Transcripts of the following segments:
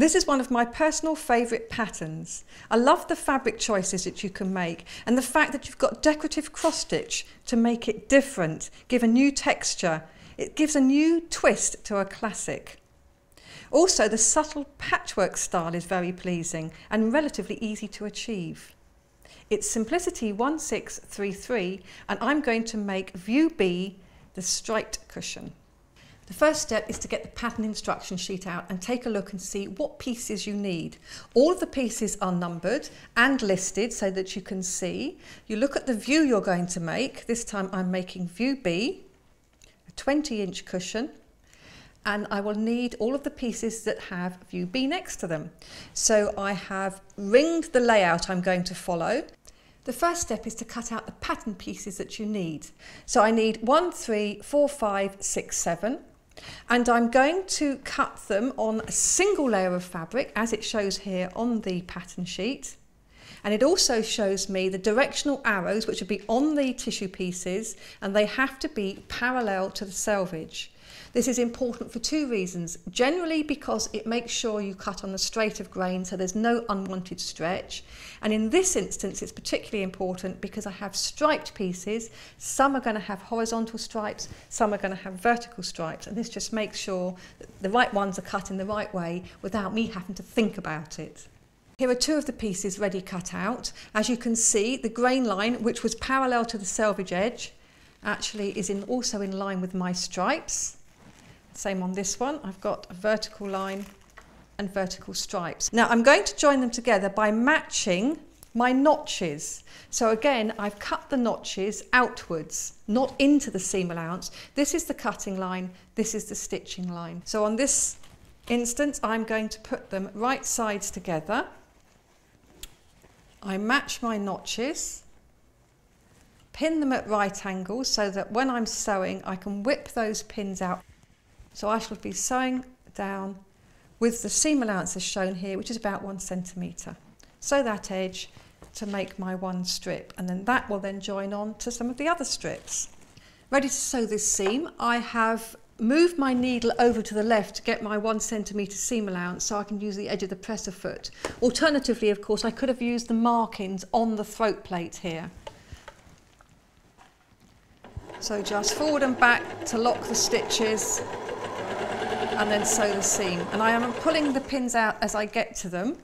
This is one of my personal favourite patterns. I love the fabric choices that you can make and the fact that you've got decorative cross stitch to make it different, give a new texture. It gives a new twist to a classic. Also, the subtle patchwork style is very pleasing and relatively easy to achieve. It's Simplicity 1633 and I'm going to make View B the striped cushion. The first step is to get the pattern instruction sheet out and take a look and see what pieces you need. All of the pieces are numbered and listed so that you can see. You look at the view you're going to make. This time I'm making View B, a 20-inch cushion, and I will need all of the pieces that have View B next to them. So I have ringed the layout I'm going to follow. The first step is to cut out the pattern pieces that you need. So I need 1, 3, 4, 5, 6, 7. And I'm going to cut them on a single layer of fabric as it shows here on the pattern sheet. And it also shows me the directional arrows which will be on the tissue pieces and they have to be parallel to the selvage. This is important for two reasons. Generally because it makes sure you cut on the straight of grain so there's no unwanted stretch. And in this instance it's particularly important because I have striped pieces. Some are going to have horizontal stripes, some are going to have vertical stripes, and this just makes sure that the right ones are cut in the right way without me having to think about it. Here are two of the pieces ready cut out. As you can see, the grain line, which was parallel to the selvage edge, actually is also in line with my stripes. Same on this one, I've got a vertical line and vertical stripes. Now I'm going to join them together by matching my notches. So again, I've cut the notches outwards, not into the seam allowance. This is the cutting line, this is the stitching line. So on this instance, I'm going to put them right sides together. I match my notches, pin them at right angles so that when I'm sewing, I can whip those pins out. So I shall be sewing down with the seam allowance as shown here, which is about 1 centimetre. Sew that edge to make my one strip, and then that will then join on to some of the other strips. Ready to sew this seam, I have moved my needle over to the left to get my 1 centimetre seam allowance so I can use the edge of the presser foot. Alternatively, of course, I could have used the markings on the throat plate here. So just forward and back to lock the stitches and then sew the seam. And I am pulling the pins out as I get to them.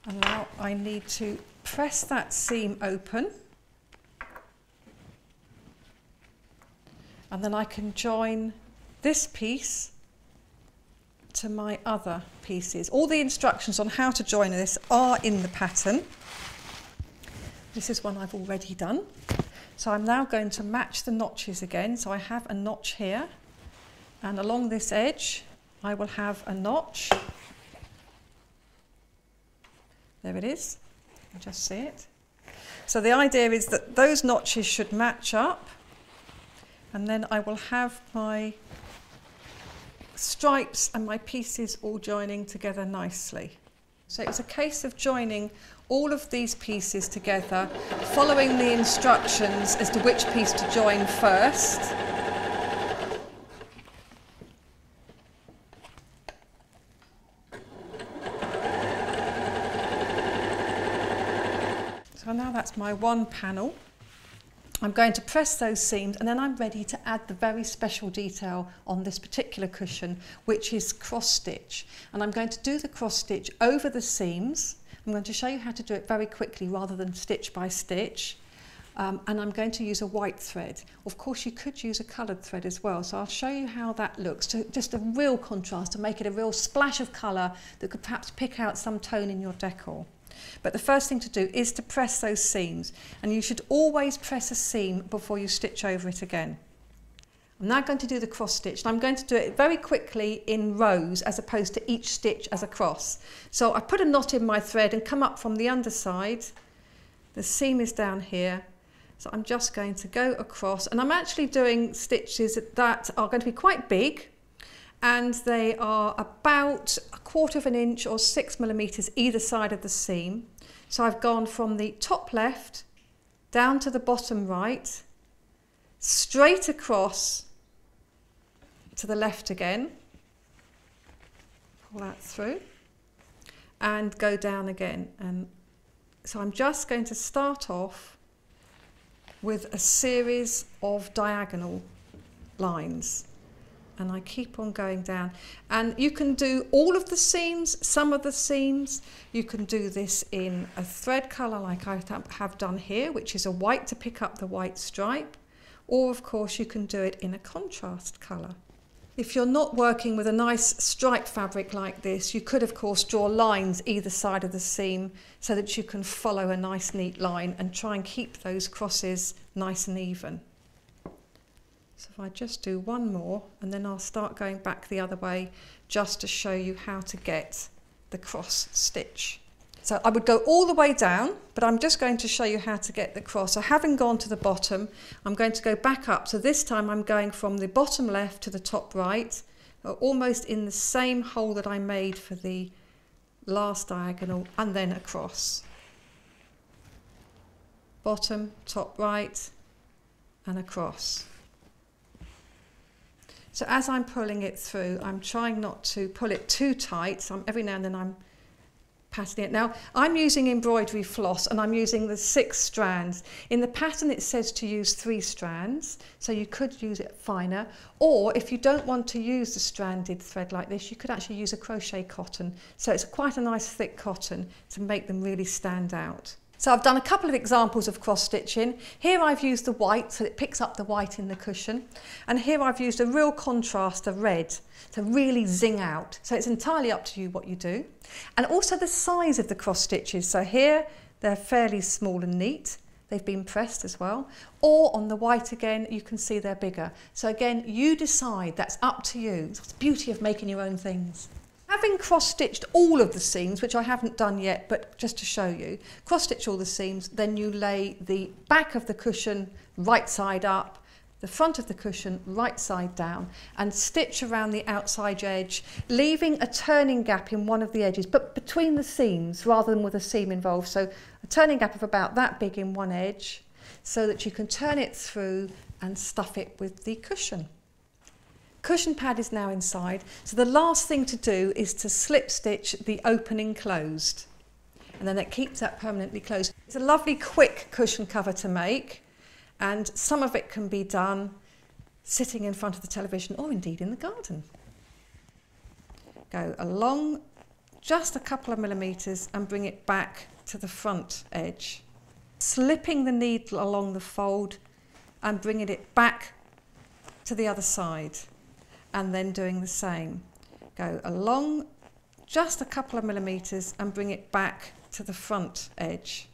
And now I need to press that seam open. And then I can join this piece to my other pieces. All the instructions on how to join this are in the pattern. This is one I've already done. So I'm now going to match the notches again. So I have a notch here, and along this edge I will have a notch. There it is, you can just see it. So the idea is that those notches should match up, and then I will have my stripes and my pieces all joining together nicely. So it's a case of joining all of these pieces together, following the instructions as to which piece to join first. So now that's my one panel. I'm going to press those seams and then I'm ready to add the very special detail on this particular cushion, which is cross stitch. And I'm going to do the cross stitch over the seams. I'm going to show you how to do it very quickly rather than stitch by stitch. And I'm going to use a white thread. Of course, you could use a coloured thread as well. So I'll show you how that looks. So just a real contrast to make it a real splash of colour that could perhaps pick out some tone in your decor. But the first thing to do is to press those seams, and you should always press a seam before you stitch over it again. I'm now going to do the cross stitch, and I'm going to do it very quickly in rows as opposed to each stitch as a cross. So I put a knot in my thread and come up from the underside. The seam is down here, so I'm just going to go across, and I'm actually doing stitches that are going to be quite big, and they are about 1/4 inch or 6 millimeters either side of the seam. So I've gone from the top left down to the bottom right, straight across to the left again, pull that through, and go down again. And so I'm just going to start off with a series of diagonal lines, and I keep on going down. And you can do all of the seams, some of the seams. You can do this in a thread colour like I have done here, which is a white to pick up the white stripe, or of course you can do it in a contrast colour. If you're not working with a nice striped fabric like this, you could of course draw lines either side of the seam so that you can follow a nice neat line and try and keep those crosses nice and even. So if I just do one more, and then I'll start going back the other way just to show you how to get the cross stitch. So I would go all the way down, but I'm just going to show you how to get the cross. So having gone to the bottom, I'm going to go back up. So this time I'm going from the bottom left to the top right, almost in the same hole that I made for the last diagonal, and then across. Bottom, top right, and across. So as I'm pulling it through, I'm trying not to pull it too tight. So every now and then I'm patterning it. Now I'm using embroidery floss, and I'm using the 6 strands. In the pattern it says to use 3 strands, so you could use it finer, or if you don't want to use the stranded thread like this, you could actually use a crochet cotton. So it's quite a nice thick cotton to make them really stand out. So I've done a couple of examples of cross stitching. Here I've used the white, so it picks up the white in the cushion. And here I've used a real contrast of red to really zing out. So it's entirely up to you what you do. And also the size of the cross stitches. So here they're fairly small and neat. They've been pressed as well. Or on the white again, you can see they're bigger. So again, you decide, that's up to you. It's the beauty of making your own things. Having cross-stitched all of the seams, which I haven't done yet, but just to show you, cross-stitch all the seams, then you lay the back of the cushion right side up, the front of the cushion right side down, and stitch around the outside edge, leaving a turning gap in one of the edges, but between the seams rather than with a seam involved. So a turning gap of about that big in one edge, so that you can turn it through and stuff it with the cushion. Cushion pad is now inside, so the last thing to do is to slip stitch the opening closed, and then it keeps that permanently closed. It's a lovely quick cushion cover to make, and some of it can be done sitting in front of the television or indeed in the garden. Go along just a couple of millimeters and bring it back to the front edge, slipping the needle along the fold and bringing it back to the other side. And then doing the same. Go along just a couple of millimeters and bring it back to the front edge.